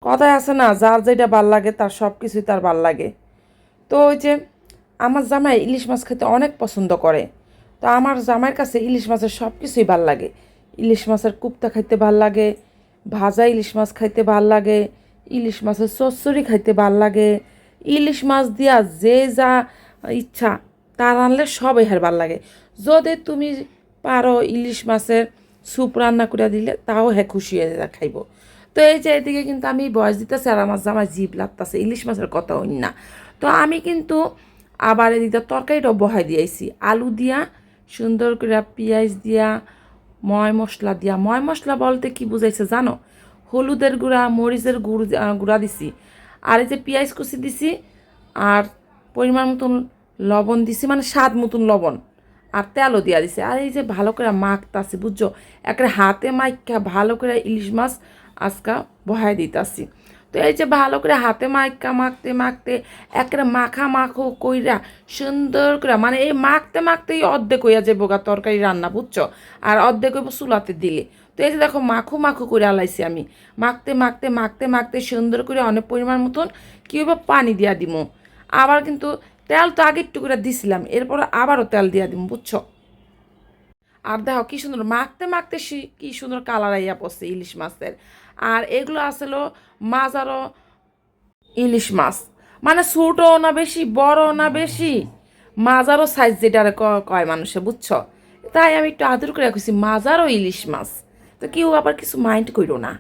কথায় আছে না, যার যেটা ভাল লাগে তার সব কিছুই তার ভাল লাগে। তো ওই যে আমার জামাই ইলিশ মাছ খেতে অনেক পছন্দ করে। তো আমার জামাইয়ের কাছে ইলিশ মাছের সব কিছুই ভাল লাগে। ইলিশ মাছের কুপ্তা খাইতে ভাল লাগে, ভাজা ইলিশ মাছ খাইতে ভাল লাগে, ইলিশ মাছের চচ্চড়ি খাইতে ভাল লাগে, ইলিশ মাছ দিয়া যে যা ইচ্ছা তা রানলে সব এর ভাল লাগে। যদি তুমি পারো ইলিশ মাছের স্যুপ রান্না করে দিলে তাও হ্যাঁ খুশি হয়ে খাইব। তো এই যে এদিকে কিন্তু আমি বয়স দিতেছি আর আমার জামাই জিভ লাগতেছে, ইলিশ মাছের কথা হইন না। তো আমি কিন্তু আবার এদিকে তরকারিটাও বহাই দিয়েছি আলু দিয়া, সুন্দর করে পেঁয়াজ দিয়া, ময় মশলা দিয়া। ময় মশলা বলতে কি বুঝাইছে জানো? হলুদের গুঁড়া, মরিচের গুঁড়া দিছি, আর এই যে পেঁয়াজ কুচি দিছি, আর পরিমাণ মতন লবণ দিছি, মানে স্বাদ মতন লবণ, আর তেলও দিয়া দিছে। আর এই যে ভালো করে মাখতাছি, বুঝছো, একটা হাতে মাইকা ভালো করে ইলিশ মাছ আজকা বহাই দিতাছি। তো এই যে ভালো করে হাতে মাইকা মাখতে মাখতে একটা মাখা মাখো কইরা সুন্দর করে, মানে এই মাখতে মাখতেই অর্ধেক হইয়া যাবো গা তরকারি রান্না, বুঝছো, আর অর্ধেক হইব চুলাতে দিলে। তো এই যে দেখো মাখো মাখো করে আলাইছি আমি, মাখতে মাখতে মাখতে মাখতে সুন্দর করে অনেক পরিমাণ মতন কী হইব পানি দিয়া দিমো। আবার কিন্তু তেল তো আগে একটু করে দিছিলাম, এরপর আবারও তেল দিয়া দিমো, বুঝছো। আর দেখো কি সুন্দর মাখতে মাখতে কি সুন্দর কালার আইয়া পড়ছে ইলিশ মাছের। আর এগুলো আসলে মাজারও ইলিশ মাছ, মানে ছোটও না বেশি, বড়ও না বেশি, মাজারও সাইজ যেটা কয় মানুষে, বুঝছো। তাই আমি একটু আদর করে রাখছি মাজারও ইলিশ মাছ। তো কেউ আবার কিছু মাইন্ড করো না।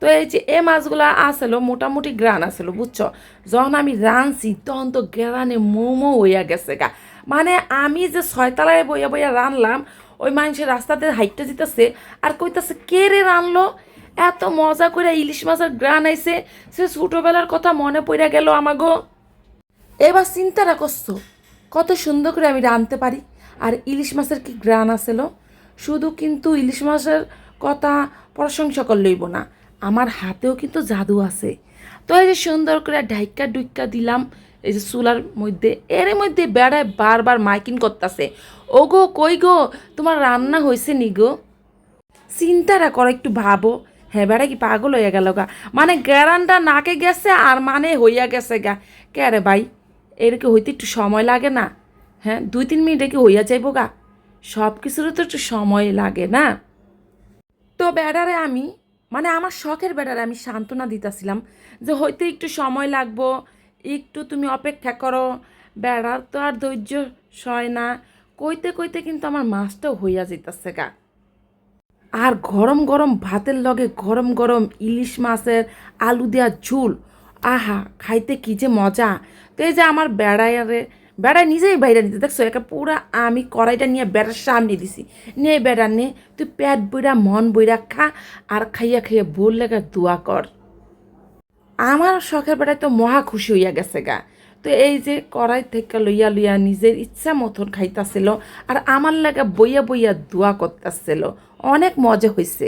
তো এই যে এই মাছগুলো আসলো মোটামুটি গ্রান আসলো, বুঝছো। যখন আমি রানছি তখন তো গ্রানে মোমো হইয়া গেছে গা। মানে আমি যে ছয়তলায় বইয়া বইয়া রানলাম, ওই মানুষের রাস্তাতে হাইটটা দিতেছে আর কইতাছে কে রে রানলো, এত মজা করে ইলিশ মাছের গ্রান আইছে, সে ছোটোবেলার কথা মনে পড়ে গেল আমাগো। এবার চিন্তাটা করছো কত সুন্দর করে আমি রাঁধতে পারি, আর ইলিশ মাছের কি গ্রান আসেল। শুধু কিন্তু ইলিশ মাছের কথা প্রশংসা করলেইব না, আমার হাতেও কিন্তু জাদু আছে। তো এই যে সুন্দর করে ঢাইকা ডুইকা দিলাম এই যে চুলার মধ্যে, এর মধ্যে বেড়ায় বারবার মাইকিং করতেছে, ও গো কই গো, তোমার রান্না হয়েছে নি গো। চিন্তাটা করো, একটু ভাবো, হ্যাঁ বেড়া কি পাগল হইয়া গেল গা, মানে গ্যারানটা নাকে গেছে আর মানে হইয়া গেছে গা। কে রে ভাই, এরকে হইতে একটু সময় লাগে না? হ্যাঁ 2-3 মিনিটে কি হইয়া যাইব গা? সব কিছুরও তো একটু সময় লাগে না? তো বেড়ারে আমি, মানে আমার শখের বেড়ারে আমি সান্ত্বনা দিতেছিলাম যে হয়তো একটু সময় লাগবো, একটু তুমি অপেক্ষা করো। বেড়ার তো আর ধৈর্য সয় না, কইতে কইতে কিন্তু আমার মাছটাও হইয়া যেতেছে গা। আর গরম গরম ভাতের লগে গরম গরম ইলিশ মাছের আলু দেওয়া ঝোল, আহা খাইতে কি যে মজা। তো এই যে আমার বেড়ায় নিজেই বাইরে নিতে দেখছো, একা পুরা আমি কড়াইটা নিয়ে বেড়ার সামনে দিছি, নে বেড়া নে, তুই পেট বইরা মন বইরা খা, আর খাইয়া খাইয়া বোর লেগা দোয়া কর। আমার শখের বেড়ায় তো মহা খুশি হইয়া গেছে গা। তো এই যে কড়াই থেকে লইয়া লইয়া নিজের ইচ্ছা মতন খাইতাছিল, আর আমার লাগা বইয়া বইয়া দোয়া করতেছিল। অনেক মজা হয়েছে।